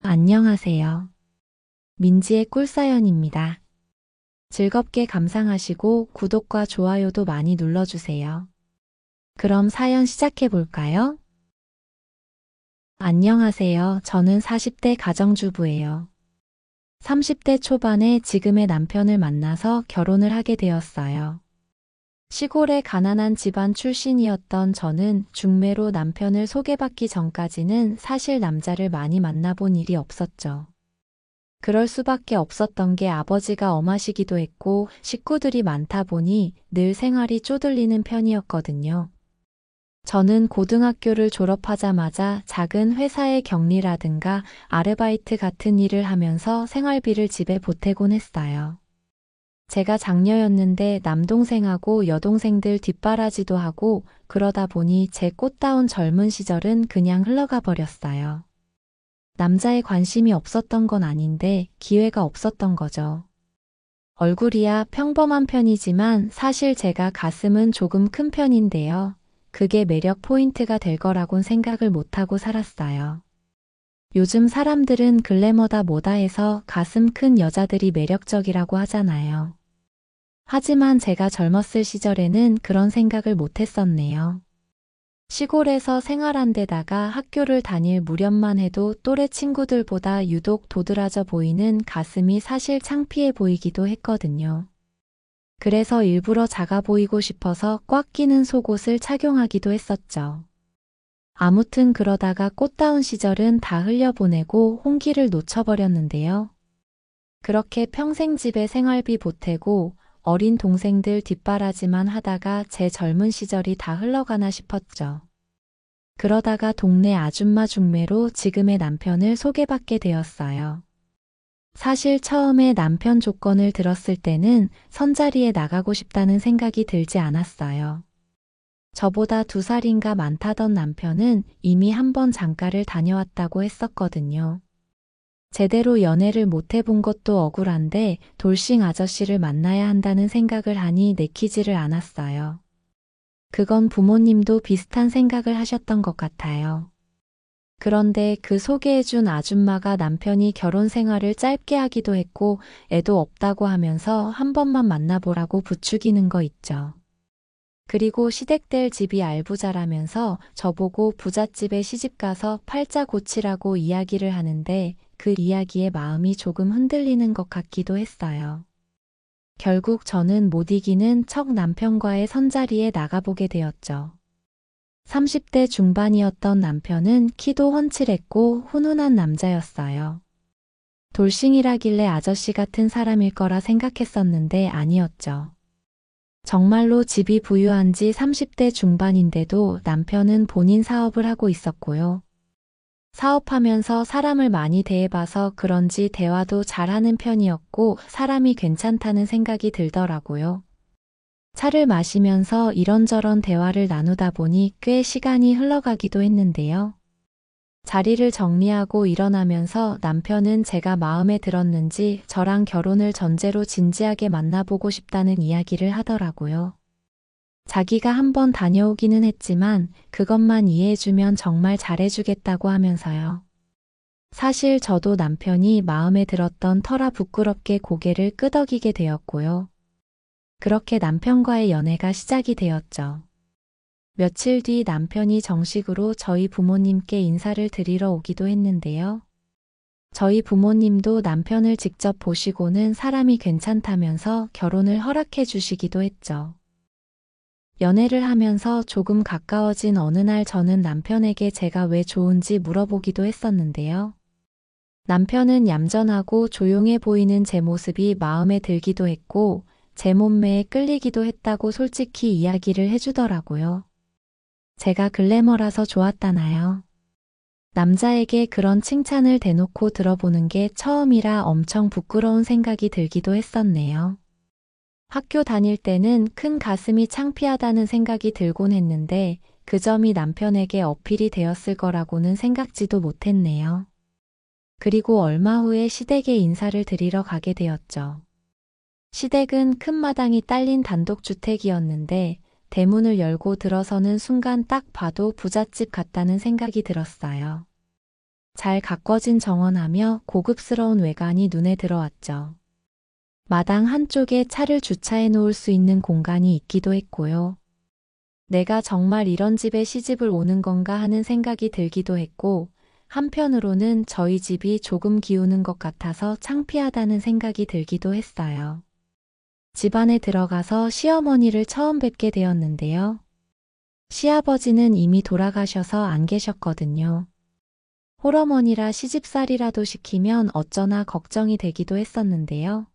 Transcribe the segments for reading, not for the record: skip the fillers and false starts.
안녕하세요. 민지의 꿀사연입니다. 즐겁게 감상하시고 구독과 좋아요도 많이 눌러주세요. 그럼 사연 시작해 볼까요? 안녕하세요. 저는 40대 가정주부예요. 30대 초반에 지금의 남편을 만나서 결혼을 하게 되었어요. 시골의 가난한 집안 출신이었던 저는 중매로 남편을 소개받기 전까지는 사실 남자를 많이 만나본 일이 없었죠. 그럴 수밖에 없었던 게 아버지가 엄하시기도 했고 식구들이 많다 보니 늘 생활이 쪼들리는 편이었거든요. 저는 고등학교를 졸업하자마자 작은 회사의 격리라든가 아르바이트 같은 일을 하면서 생활비를 집에 보태곤 했어요. 제가 장녀였는데 남동생하고 여동생들 뒷바라지도 하고 그러다 보니 제 꽃다운 젊은 시절은 그냥 흘러가 버렸어요. 남자에 관심이 없었던 건 아닌데 기회가 없었던 거죠. 얼굴이야 평범한 편이지만 사실 제가 가슴은 조금 큰 편인데요. 그게 매력 포인트가 될 거라곤 생각을 못하고 살았어요. 요즘 사람들은 글래머다 뭐다 해서 가슴 큰 여자들이 매력적이라고 하잖아요. 하지만 제가 젊었을 시절에는 그런 생각을 못했었네요. 시골에서 생활한 데다가 학교를 다닐 무렵만 해도 또래 친구들보다 유독 도드라져 보이는 가슴이 사실 창피해 보이기도 했거든요. 그래서 일부러 작아 보이고 싶어서 꽉 끼는 속옷을 착용하기도 했었죠. 아무튼 그러다가 꽃다운 시절은 다 흘려보내고 홍기를 놓쳐버렸는데요. 그렇게 평생 집에 생활비 보태고 어린 동생들 뒷바라지만 하다가 제 젊은 시절이 다 흘러가나 싶었죠. 그러다가 동네 아줌마 중매로 지금의 남편을 소개받게 되었어요. 사실 처음에 남편 조건을 들었을 때는 선자리에 나가고 싶다는 생각이 들지 않았어요. 저보다 2살인가 많다던 남편은 이미 한 번 장가를 다녀왔다고 했었거든요. 제대로 연애를 못 해본 것도 억울한데 돌싱 아저씨를 만나야 한다는 생각을 하니 내키지를 않았어요. 그건 부모님도 비슷한 생각을 하셨던 것 같아요. 그런데 그 소개해준 아줌마가 남편이 결혼 생활을 짧게 하기도 했고 애도 없다고 하면서 한 번만 만나보라고 부추기는 거 있죠. 그리고 시댁될 집이 알부자라면서 저보고 부잣집에 시집가서 팔자 고치라고 이야기를 하는데 그 이야기에 마음이 조금 흔들리는 것 같기도 했어요. 결국 저는 못 이기는 척 남편과의 선자리에 나가보게 되었죠. 30대 중반이었던 남편은 키도 훤칠했고 훈훈한 남자였어요. 돌싱이라길래 아저씨 같은 사람일 거라 생각했었는데 아니었죠. 정말로 집이 부유한 지 30대 중반인데도 남편은 본인 사업을 하고 있었고요. 사업하면서 사람을 많이 대해봐서 그런지 대화도 잘하는 편이었고 사람이 괜찮다는 생각이 들더라고요. 차를 마시면서 이런저런 대화를 나누다 보니 꽤 시간이 흘러가기도 했는데요. 자리를 정리하고 일어나면서 남편은 제가 마음에 들었는지 저랑 결혼을 전제로 진지하게 만나보고 싶다는 이야기를 하더라고요. 자기가 한번 다녀오기는 했지만 그것만 이해해주면 정말 잘해주겠다고 하면서요. 사실 저도 남편이 마음에 들었던 터라 부끄럽게 고개를 끄덕이게 되었고요. 그렇게 남편과의 연애가 시작이 되었죠. 며칠 뒤 남편이 정식으로 저희 부모님께 인사를 드리러 오기도 했는데요. 저희 부모님도 남편을 직접 보시고는 사람이 괜찮다면서 결혼을 허락해 주시기도 했죠. 연애를 하면서 조금 가까워진 어느 날 저는 남편에게 제가 왜 좋은지 물어보기도 했었는데요. 남편은 얌전하고 조용해 보이는 제 모습이 마음에 들기도 했고 제 몸매에 끌리기도 했다고 솔직히 이야기를 해주더라고요. 제가 글래머라서 좋았다나요. 남자에게 그런 칭찬을 대놓고 들어보는 게 처음이라 엄청 부끄러운 생각이 들기도 했었네요. 학교 다닐 때는 큰 가슴이 창피하다는 생각이 들곤 했는데 그 점이 남편에게 어필이 되었을 거라고는 생각지도 못했네요. 그리고 얼마 후에 시댁에 인사를 드리러 가게 되었죠. 시댁은 큰 마당이 딸린 단독주택이었는데 대문을 열고 들어서는 순간 딱 봐도 부잣집 같다는 생각이 들었어요. 잘 가꿔진 정원하며 고급스러운 외관이 눈에 들어왔죠. 마당 한쪽에 차를 주차해 놓을 수 있는 공간이 있기도 했고요. 내가 정말 이런 집에 시집을 오는 건가 하는 생각이 들기도 했고, 한편으로는 저희 집이 조금 기우는 것 같아서 창피하다는 생각이 들기도 했어요. 집 안에 들어가서 시어머니를 처음 뵙게 되었는데요. 시아버지는 이미 돌아가셔서 안 계셨거든요. 홀어머니라 시집살이라도 시키면 어쩌나 걱정이 되기도 했었는데요.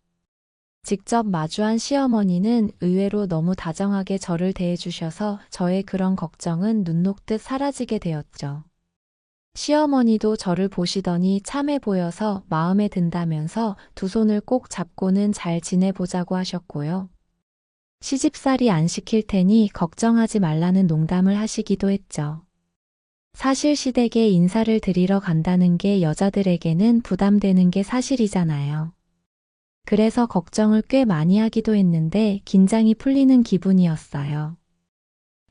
직접 마주한 시어머니는 의외로 너무 다정하게 저를 대해주셔서 저의 그런 걱정은 눈 녹듯 사라지게 되었죠. 시어머니도 저를 보시더니 참해 보여서 마음에 든다면서 두 손을 꼭 잡고는 잘 지내보자고 하셨고요. 시집살이 안 시킬 테니 걱정하지 말라는 농담을 하시기도 했죠. 사실 시댁에 인사를 드리러 간다는 게 여자들에게는 부담되는 게 사실이잖아요. 그래서 걱정을 꽤 많이 하기도 했는데 긴장이 풀리는 기분이었어요.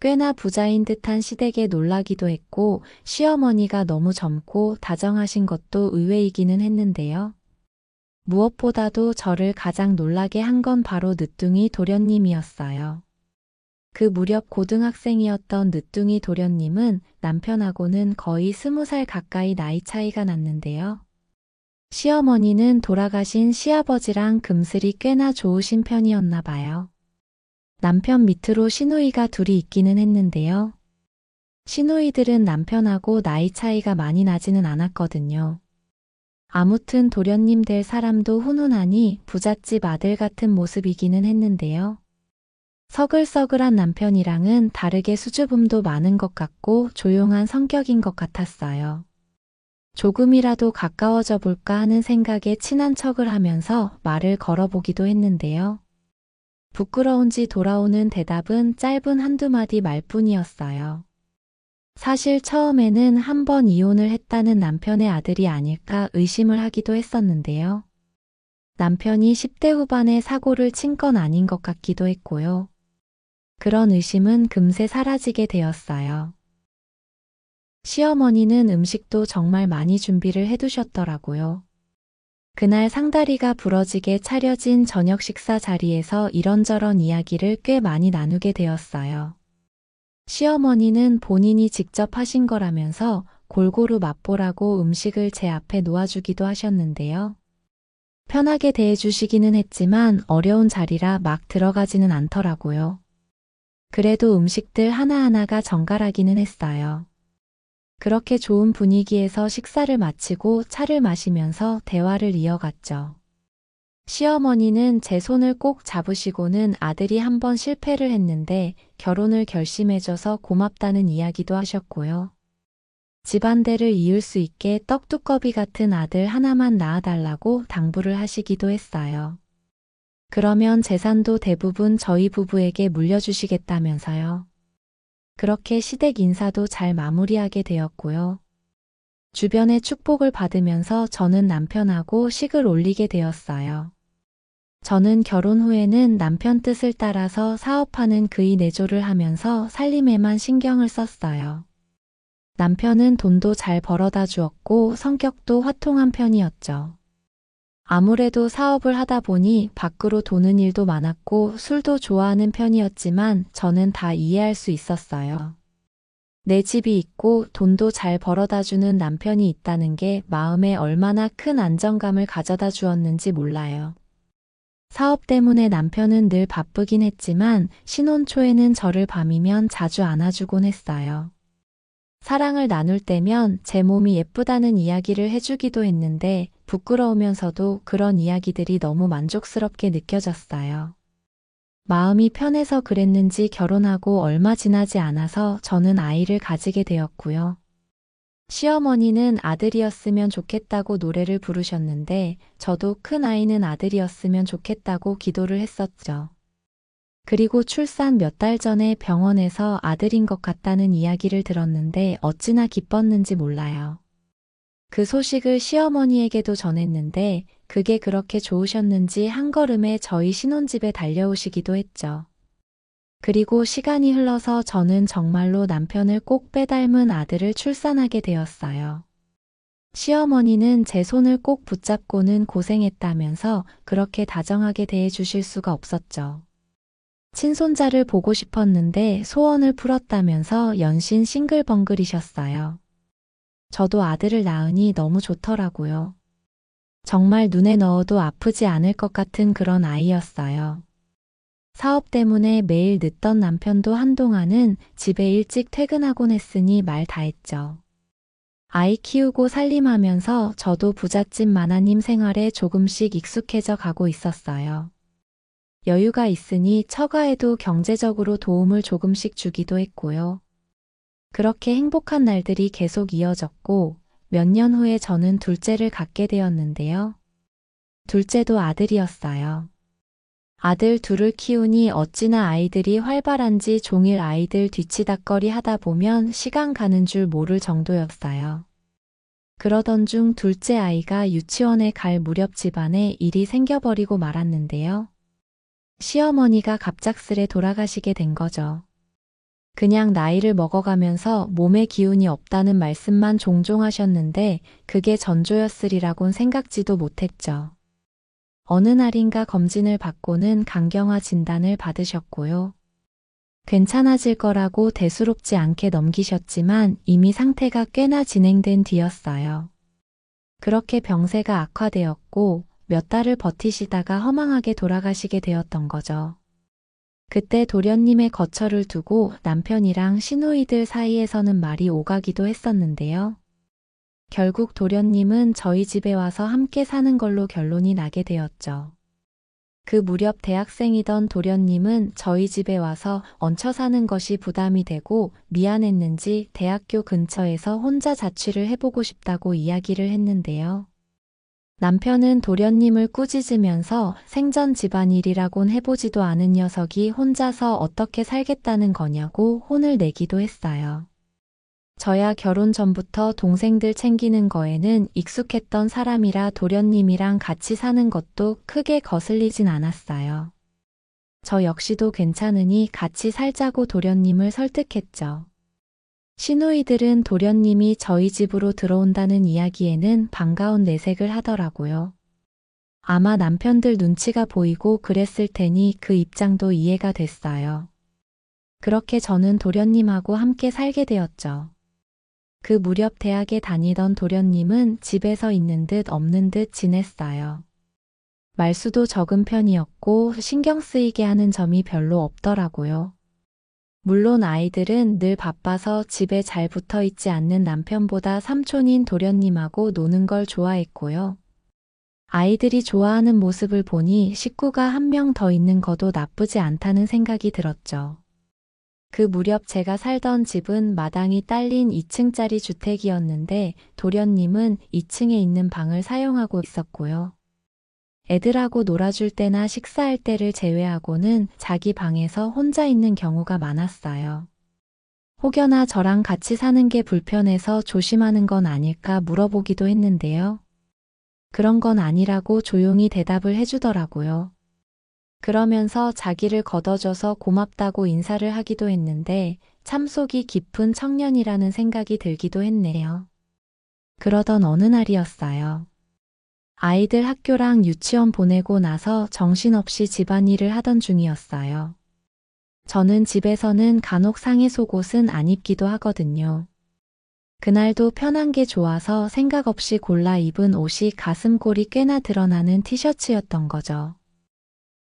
꽤나 부자인 듯한 시댁에 놀라기도 했고 시어머니가 너무 젊고 다정하신 것도 의외이기는 했는데요. 무엇보다도 저를 가장 놀라게 한 건 바로 늦둥이 도련님이었어요. 그 무렵 고등학생이었던 늦둥이 도련님은 남편하고는 거의 20살 가까이 나이 차이가 났는데요. 시어머니는 돌아가신 시아버지랑 금슬이 꽤나 좋으신 편이었나 봐요. 남편 밑으로 시누이가 둘이 있기는 했는데요. 시누이들은 남편하고 나이 차이가 많이 나지는 않았거든요. 아무튼 도련님 될 사람도 훈훈하니 부잣집 아들 같은 모습이기는 했는데요. 서글서글한 남편이랑은 다르게 수줍음도 많은 것 같고 조용한 성격인 것 같았어요. 조금이라도 가까워져 볼까 하는 생각에 친한 척을 하면서 말을 걸어보기도 했는데요. 부끄러운지 돌아오는 대답은 짧은 한두 마디 말뿐이었어요. 사실 처음에는 한 번 이혼을 했다는 남편의 아들이 아닐까 의심을 하기도 했었는데요. 남편이 10대 후반에 사고를 친 건 아닌 것 같기도 했고요. 그런 의심은 금세 사라지게 되었어요. 시어머니는 음식도 정말 많이 준비를 해두셨더라고요. 그날 상다리가 부러지게 차려진 저녁 식사 자리에서 이런저런 이야기를 꽤 많이 나누게 되었어요. 시어머니는 본인이 직접 하신 거라면서 골고루 맛보라고 음식을 제 앞에 놓아주기도 하셨는데요. 편하게 대해주시기는 했지만 어려운 자리라 막 들어가지는 않더라고요. 그래도 음식들 하나하나가 정갈하기는 했어요. 그렇게 좋은 분위기에서 식사를 마치고 차를 마시면서 대화를 이어갔죠. 시어머니는 제 손을 꼭 잡으시고는 아들이 한 번 실패를 했는데 결혼을 결심해줘서 고맙다는 이야기도 하셨고요. 집안대를 이을 수 있게 떡두꺼비 같은 아들 하나만 낳아달라고 당부를 하시기도 했어요. 그러면 재산도 대부분 저희 부부에게 물려주시겠다면서요. 그렇게 시댁 인사도 잘 마무리하게 되었고요. 주변의 축복을 받으면서 저는 남편하고 식을 올리게 되었어요. 저는 결혼 후에는 남편 뜻을 따라서 사업하는 그의 내조를 하면서 살림에만 신경을 썼어요. 남편은 돈도 잘 벌어다 주었고 성격도 화통한 편이었죠. 아무래도 사업을 하다 보니 밖으로 도는 일도 많았고 술도 좋아하는 편이었지만 저는 다 이해할 수 있었어요. 내 집이 있고 돈도 잘 벌어다 주는 남편이 있다는 게 마음에 얼마나 큰 안정감을 가져다 주었는지 몰라요. 사업 때문에 남편은 늘 바쁘긴 했지만 신혼 초에는 저를 밤이면 자주 안아주곤 했어요. 사랑을 나눌 때면 제 몸이 예쁘다는 이야기를 해주기도 했는데 부끄러우면서도 그런 이야기들이 너무 만족스럽게 느껴졌어요. 마음이 편해서 그랬는지 결혼하고 얼마 지나지 않아서 저는 아이를 가지게 되었고요. 시어머니는 아들이었으면 좋겠다고 노래를 부르셨는데 저도 큰 아이는 아들이었으면 좋겠다고 기도를 했었죠. 그리고 출산 몇 달 전에 병원에서 아들인 것 같다는 이야기를 들었는데 어찌나 기뻤는지 몰라요. 그 소식을 시어머니에게도 전했는데 그게 그렇게 좋으셨는지 한 걸음에 저희 신혼집에 달려오시기도 했죠. 그리고 시간이 흘러서 저는 정말로 남편을 꼭 빼닮은 아들을 출산하게 되었어요. 시어머니는 제 손을 꼭 붙잡고는 고생했다면서 그렇게 다정하게 대해주실 수가 없었죠. 친손자를 보고 싶었는데 소원을 풀었다면서 연신 싱글벙글이셨어요. 저도 아들을 낳으니 너무 좋더라고요. 정말 눈에 넣어도 아프지 않을 것 같은 그런 아이였어요. 사업 때문에 매일 늦던 남편도 한동안은 집에 일찍 퇴근하곤 했으니 말 다 했죠. 아이 키우고 살림하면서 저도 부잣집 마나님 생활에 조금씩 익숙해져 가고 있었어요. 여유가 있으니 처가에도 경제적으로 도움을 조금씩 주기도 했고요. 그렇게 행복한 날들이 계속 이어졌고 몇 년 후에 저는 둘째를 갖게 되었는데요. 둘째도 아들이었어요. 아들 둘을 키우니 어찌나 아이들이 활발한지 종일 아이들 뒤치다꺼리 하다 보면 시간 가는 줄 모를 정도였어요. 그러던 중 둘째 아이가 유치원에 갈 무렵 집안에 일이 생겨버리고 말았는데요. 시어머니가 갑작스레 돌아가시게 된 거죠. 그냥 나이를 먹어가면서 몸에 기운이 없다는 말씀만 종종 하셨는데 그게 전조였으리라곤 생각지도 못했죠. 어느 날인가 검진을 받고는 간경화 진단을 받으셨고요. 괜찮아질 거라고 대수롭지 않게 넘기셨지만 이미 상태가 꽤나 진행된 뒤였어요. 그렇게 병세가 악화되었고 몇 달을 버티시다가 허망하게 돌아가시게 되었던 거죠. 그때 도련님의 거처를 두고 남편이랑 시누이들 사이에서는 말이 오가기도 했었는데요. 결국 도련님은 저희 집에 와서 함께 사는 걸로 결론이 나게 되었죠. 그 무렵 대학생이던 도련님은 저희 집에 와서 얹혀 사는 것이 부담이 되고 미안했는지 대학교 근처에서 혼자 자취를 해보고 싶다고 이야기를 했는데요. 남편은 도련님을 꾸짖으면서 생전 집안일이라곤 해보지도 않은 녀석이 혼자서 어떻게 살겠다는 거냐고 혼을 내기도 했어요. 저야 결혼 전부터 동생들 챙기는 거에는 익숙했던 사람이라 도련님이랑 같이 사는 것도 크게 거슬리진 않았어요. 저 역시도 괜찮으니 같이 살자고 도련님을 설득했죠. 시누이들은 도련님이 저희 집으로 들어온다는 이야기에는 반가운 내색을 하더라고요. 아마 남편들 눈치가 보이고 그랬을 테니 그 입장도 이해가 됐어요. 그렇게 저는 도련님하고 함께 살게 되었죠. 그 무렵 대학에 다니던 도련님은 집에서 있는 듯 없는 듯 지냈어요. 말수도 적은 편이었고 신경 쓰이게 하는 점이 별로 없더라고요. 물론 아이들은 늘 바빠서 집에 잘 붙어 있지 않는 남편보다 삼촌인 도련님하고 노는 걸 좋아했고요. 아이들이 좋아하는 모습을 보니 식구가 한 명 더 있는 것도 나쁘지 않다는 생각이 들었죠. 그 무렵 제가 살던 집은 마당이 딸린 2층짜리 주택이었는데 도련님은 2층에 있는 방을 사용하고 있었고요. 애들하고 놀아줄 때나 식사할 때를 제외하고는 자기 방에서 혼자 있는 경우가 많았어요. 혹여나 저랑 같이 사는 게 불편해서 조심하는 건 아닐까 물어보기도 했는데요. 그런 건 아니라고 조용히 대답을 해주더라고요. 그러면서 자기를 걷어줘서 고맙다고 인사를 하기도 했는데 참 속이 깊은 청년이라는 생각이 들기도 했네요. 그러던 어느 날이었어요. 아이들 학교랑 유치원 보내고 나서 정신없이 집안일을 하던 중이었어요. 저는 집에서는 간혹 상의 속옷은 안 입기도 하거든요. 그날도 편한 게 좋아서 생각 없이 골라 입은 옷이 가슴골이 꽤나 드러나는 티셔츠였던 거죠.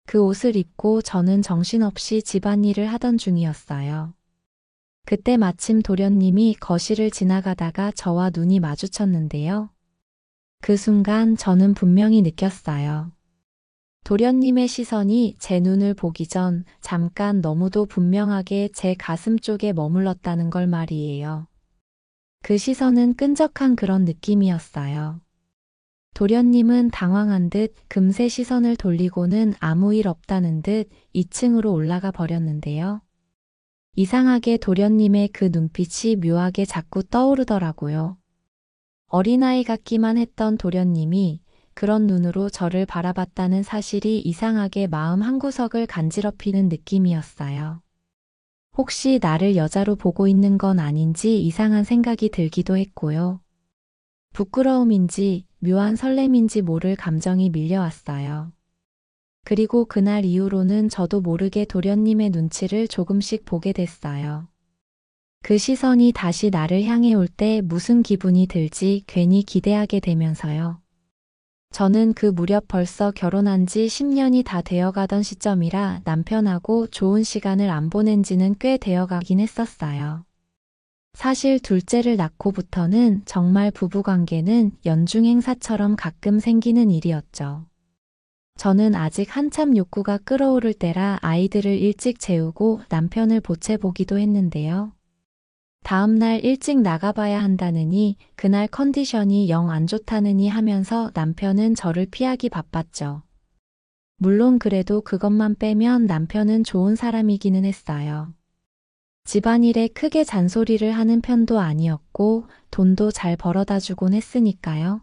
그 옷을 입고 저는 정신없이 집안일을 하던 중이었어요. 그때 마침 도련님이 거실을 지나가다가 저와 눈이 마주쳤는데요. 그 순간 저는 분명히 느꼈어요. 도련님의 시선이 제 눈을 보기 전 잠깐 너무도 분명하게 제 가슴 쪽에 머물렀다는 걸 말이에요. 그 시선은 끈적한 그런 느낌이었어요. 도련님은 당황한 듯 금세 시선을 돌리고는 아무 일 없다는 듯 2층으로 올라가 버렸는데요. 이상하게 도련님의 그 눈빛이 묘하게 자꾸 떠오르더라고요. 어린아이 같기만 했던 도련님이 그런 눈으로 저를 바라봤다는 사실이 이상하게 마음 한구석을 간지럽히는 느낌이었어요. 혹시 나를 여자로 보고 있는 건 아닌지 이상한 생각이 들기도 했고요. 부끄러움인지 묘한 설렘인지 모를 감정이 밀려왔어요. 그리고 그날 이후로는 저도 모르게 도련님의 눈치를 조금씩 보게 됐어요. 그 시선이 다시 나를 향해 올 때 무슨 기분이 들지 괜히 기대하게 되면서요. 저는 그 무렵 벌써 결혼한 지 10년이 다 되어가던 시점이라 남편하고 좋은 시간을 안 보낸 지는 꽤 되어가긴 했었어요. 사실 둘째를 낳고부터는 정말 부부관계는 연중 행사처럼 가끔 생기는 일이었죠. 저는 아직 한참 욕구가 끓어오를 때라 아이들을 일찍 재우고 남편을 보채보기도 했는데요. 다음날 일찍 나가봐야 한다느니 그날 컨디션이 영 안 좋다느니 하면서 남편은 저를 피하기 바빴죠. 물론 그래도 그것만 빼면 남편은 좋은 사람이기는 했어요. 집안일에 크게 잔소리를 하는 편도 아니었고 돈도 잘 벌어다 주곤 했으니까요.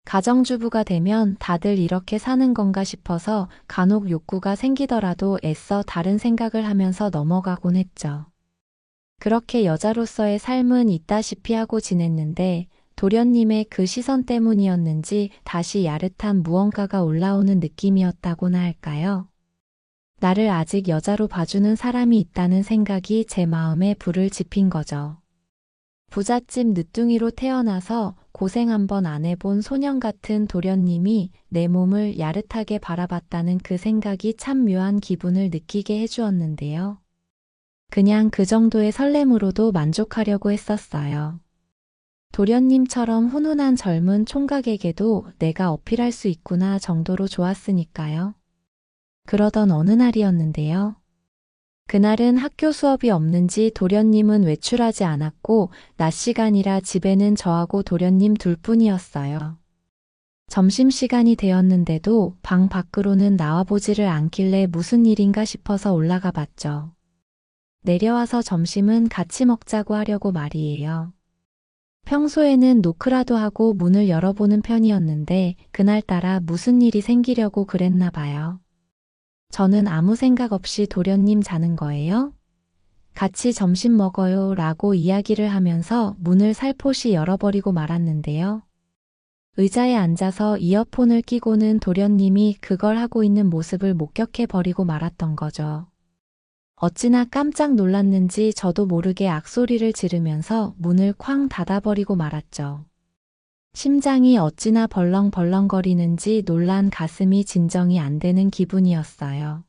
가정주부가 되면 다들 이렇게 사는 건가 싶어서 간혹 욕구가 생기더라도 애써 다른 생각을 하면서 넘어가곤 했죠. 그렇게 여자로서의 삶은 있다시피 하고 지냈는데 도련님의 그 시선 때문이었는지 다시 야릇한 무언가가 올라오는 느낌이었다고나 할까요? 나를 아직 여자로 봐주는 사람이 있다는 생각이 제 마음에 불을 지핀 거죠. 부잣집 늦둥이로 태어나서 고생 한번 안 해본 소년 같은 도련님이 내 몸을 야릇하게 바라봤다는 그 생각이 참 묘한 기분을 느끼게 해주었는데요. 그냥 그 정도의 설렘으로도 만족하려고 했었어요. 도련님처럼 훈훈한 젊은 총각에게도 내가 어필할 수 있구나 정도로 좋았으니까요. 그러던 어느 날이었는데요. 그날은 학교 수업이 없는지 도련님은 외출하지 않았고 낮 시간이라 집에는 저하고 도련님 둘뿐이었어요. 점심시간이 되었는데도 방 밖으로는 나와보지를 않길래 무슨 일인가 싶어서 올라가 봤죠. 내려와서 점심은 같이 먹자고 하려고 말이에요. 평소에는 노크라도 하고 문을 열어보는 편이었는데 그날따라 무슨 일이 생기려고 그랬나 봐요. 저는 아무 생각 없이 도련님 자는 거예요? 같이 점심 먹어요 라고 이야기를 하면서 문을 살포시 열어버리고 말았는데요. 의자에 앉아서 이어폰을 끼고는 도련님이 그걸 하고 있는 모습을 목격해버리고 말았던 거죠. 어찌나 깜짝 놀랐는지 저도 모르게 악소리를 지르면서 문을 쾅 닫아버리고 말았죠. 심장이 어찌나 벌렁벌렁거리는지 놀란 가슴이 진정이 안 되는 기분이었어요.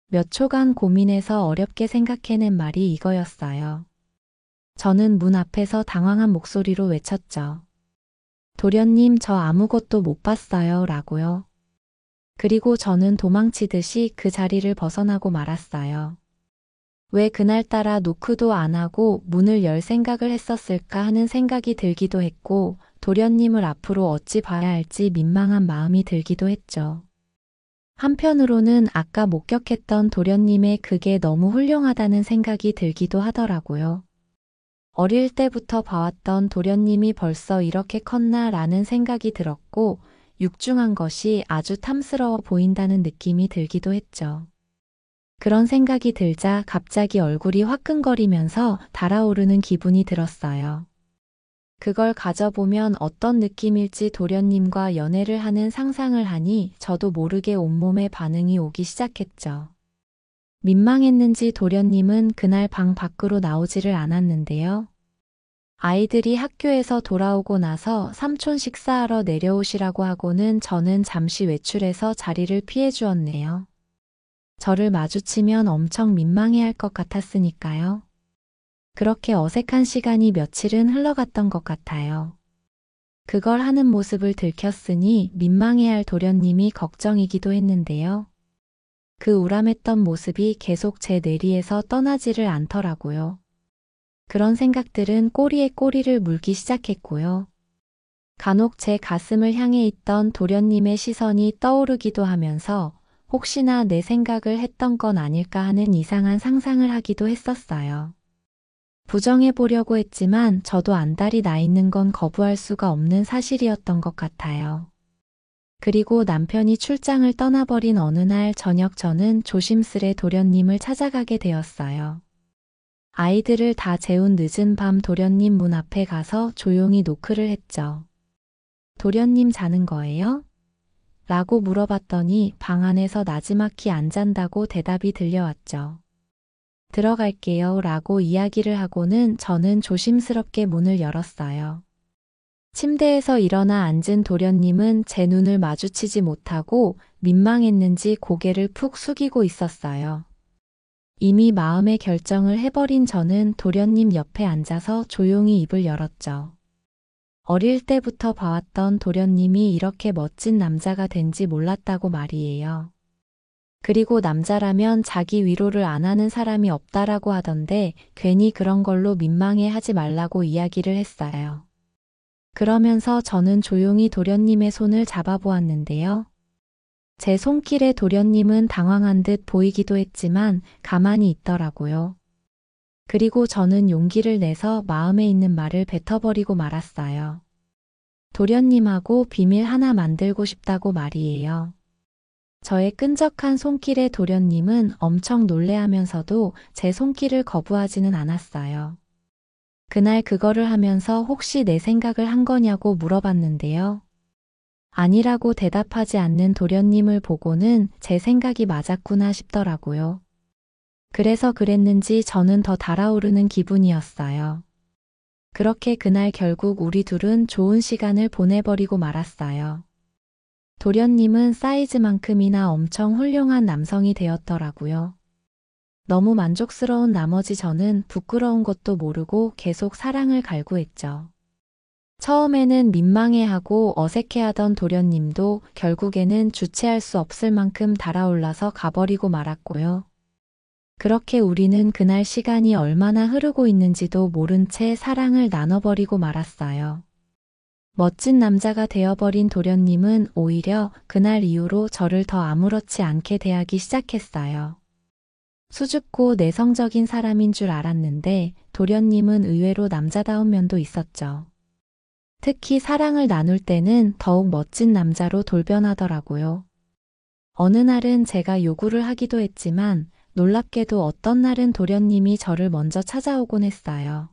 몇 초간 고민해서 어렵게 생각해낸 말이 이거였어요. 저는 문 앞에서 당황한 목소리로 외쳤죠. 도련님, 저 아무것도 못 봤어요 라고요. 그리고 저는 도망치듯이 그 자리를 벗어나고 말았어요. 왜 그날따라 노크도 안 하고 문을 열 생각을 했었을까 하는 생각이 들기도 했고 도련님을 앞으로 어찌 봐야 할지 민망한 마음이 들기도 했죠. 한편으로는 아까 목격했던 도련님의 그게 너무 훌륭하다는 생각이 들기도 하더라고요. 어릴 때부터 봐왔던 도련님이 벌써 이렇게 컸나 라는 생각이 들었고 육중한 것이 아주 탐스러워 보인다는 느낌이 들기도 했죠. 그런 생각이 들자 갑자기 얼굴이 화끈거리면서 달아오르는 기분이 들었어요. 그걸 가져보면 어떤 느낌일지 도련님과 연애를 하는 상상을 하니 저도 모르게 온몸에 반응이 오기 시작했죠. 민망했는지 도련님은 그날 방 밖으로 나오지를 않았는데요. 아이들이 학교에서 돌아오고 나서 삼촌 식사하러 내려오시라고 하고는 저는 잠시 외출해서 자리를 피해 주었네요. 저를 마주치면 엄청 민망해할 것 같았으니까요. 그렇게 어색한 시간이 며칠은 흘러갔던 것 같아요. 그걸 하는 모습을 들켰으니 민망해할 도련님이 걱정이기도 했는데요. 그 우람했던 모습이 계속 제 뇌리에서 떠나지를 않더라고요. 그런 생각들은 꼬리에 꼬리를 물기 시작했고요. 간혹 제 가슴을 향해 있던 도련님의 시선이 떠오르기도 하면서 혹시나 내 생각을 했던 건 아닐까 하는 이상한 상상을 하기도 했었어요. 부정해보려고 했지만 저도 안달이 나 있는 건 거부할 수가 없는 사실이었던 것 같아요. 그리고 남편이 출장을 떠나버린 어느 날 저녁 저는 조심스레 도련님을 찾아가게 되었어요. 아이들을 다 재운 늦은 밤 도련님 문 앞에 가서 조용히 노크를 했죠. 도련님 자는 거예요? 라고 물어봤더니 방 안에서 나지막히 안 잔다고 대답이 들려왔죠. 들어갈게요 라고 이야기를 하고는 저는 조심스럽게 문을 열었어요. 침대에서 일어나 앉은 도련님은 제 눈을 마주치지 못하고 민망했는지 고개를 푹 숙이고 있었어요. 이미 마음의 결정을 해버린 저는 도련님 옆에 앉아서 조용히 입을 열었죠. 어릴 때부터 봐왔던 도련님이 이렇게 멋진 남자가 된지 몰랐다고 말이에요. 그리고 남자라면 자기 위로를 안 하는 사람이 없다라고 하던데 괜히 그런 걸로 민망해 하지 말라고 이야기를 했어요. 그러면서 저는 조용히 도련님의 손을 잡아보았는데요. 제 손길에 도련님은 당황한 듯 보이기도 했지만 가만히 있더라고요. 그리고 저는 용기를 내서 마음에 있는 말을 뱉어버리고 말았어요. 도련님하고 비밀 하나 만들고 싶다고 말이에요. 저의 끈적한 손길에 도련님은 엄청 놀래하면서도 제 손길을 거부하지는 않았어요. 그날 그거를 하면서 혹시 내 생각을 한 거냐고 물어봤는데요. 아니라고 대답하지 않는 도련님을 보고는 제 생각이 맞았구나 싶더라고요. 그래서 그랬는지 저는 더 달아오르는 기분이었어요. 그렇게 그날 결국 우리 둘은 좋은 시간을 보내버리고 말았어요. 도련님은 사이즈만큼이나 엄청 훌륭한 남성이 되었더라고요. 너무 만족스러운 나머지 저는 부끄러운 것도 모르고 계속 사랑을 갈구했죠. 처음에는 민망해하고 어색해하던 도련님도 결국에는 주체할 수 없을 만큼 달아올라서 가버리고 말았고요. 그렇게 우리는 그날 시간이 얼마나 흐르고 있는지도 모른 채 사랑을 나눠버리고 말았어요. 멋진 남자가 되어버린 도련님은 오히려 그날 이후로 저를 더 아무렇지 않게 대하기 시작했어요. 수줍고 내성적인 사람인 줄 알았는데 도련님은 의외로 남자다운 면도 있었죠. 특히 사랑을 나눌 때는 더욱 멋진 남자로 돌변하더라고요. 어느 날은 제가 요구를 하기도 했지만 놀랍게도 어떤 날은 도련님이 저를 먼저 찾아오곤 했어요.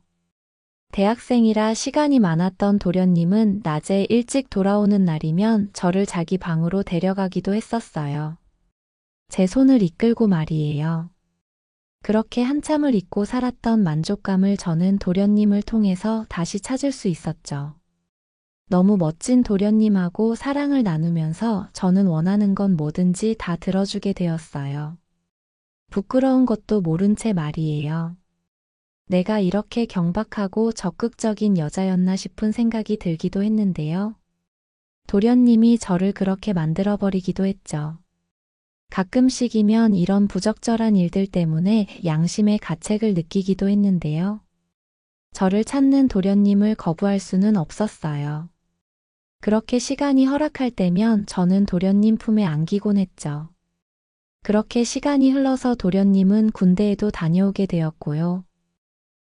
대학생이라 시간이 많았던 도련님은 낮에 일찍 돌아오는 날이면 저를 자기 방으로 데려가기도 했었어요. 제 손을 이끌고 말이에요. 그렇게 한참을 잊고 살았던 만족감을 저는 도련님을 통해서 다시 찾을 수 있었죠. 너무 멋진 도련님하고 사랑을 나누면서 저는 원하는 건 뭐든지 다 들어주게 되었어요. 부끄러운 것도 모른 채 말이에요. 내가 이렇게 경박하고 적극적인 여자였나 싶은 생각이 들기도 했는데요. 도련님이 저를 그렇게 만들어버리기도 했죠. 가끔씩이면 이런 부적절한 일들 때문에 양심의 가책을 느끼기도 했는데요. 저를 찾는 도련님을 거부할 수는 없었어요. 그렇게 시간이 허락할 때면 저는 도련님 품에 안기곤 했죠. 그렇게 시간이 흘러서 도련님은 군대에도 다녀오게 되었고요.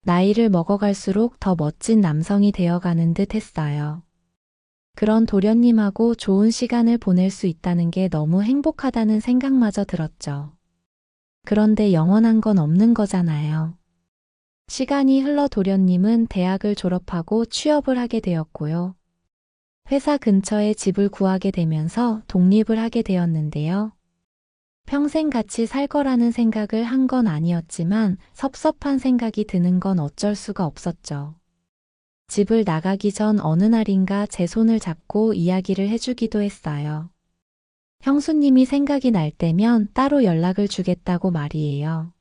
나이를 먹어갈수록 더 멋진 남성이 되어가는 듯 했어요. 그런 도련님하고 좋은 시간을 보낼 수 있다는 게 너무 행복하다는 생각마저 들었죠. 그런데 영원한 건 없는 거잖아요. 시간이 흘러 도련님은 대학을 졸업하고 취업을 하게 되었고요. 회사 근처에 집을 구하게 되면서 독립을 하게 되었는데요. 평생 같이 살 거라는 생각을 한 건 아니었지만 섭섭한 생각이 드는 건 어쩔 수가 없었죠. 집을 나가기 전 어느 날인가 제 손을 잡고 이야기를 해주기도 했어요. 형수님이 생각이 날 때면 따로 연락을 주겠다고 말이에요.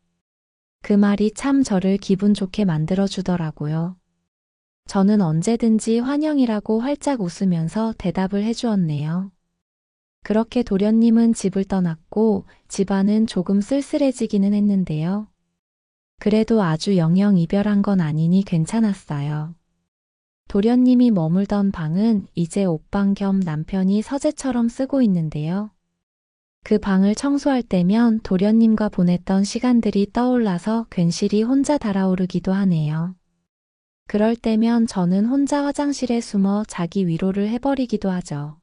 그 말이 참 저를 기분 좋게 만들어주더라고요. 저는 언제든지 환영이라고 활짝 웃으면서 대답을 해주었네요. 그렇게 도련님은 집을 떠났고 집안은 조금 쓸쓸해지기는 했는데요. 그래도 아주 영영 이별한 건 아니니 괜찮았어요. 도련님이 머물던 방은 이제 옷방 겸 남편이 서재처럼 쓰고 있는데요. 그 방을 청소할 때면 도련님과 보냈던 시간들이 떠올라서 괜시리 혼자 달아오르기도 하네요. 그럴 때면 저는 혼자 화장실에 숨어 자기 위로를 해버리기도 하죠.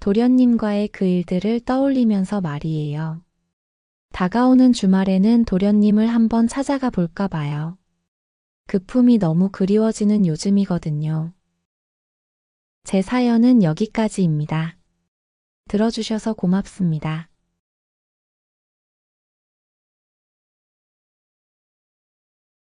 도련님과의 그 일들을 떠올리면서 말이에요. 다가오는 주말에는 도련님을 한번 찾아가 볼까 봐요. 그 품이 너무 그리워지는 요즘이거든요. 제 사연은 여기까지입니다. 들어주셔서 고맙습니다.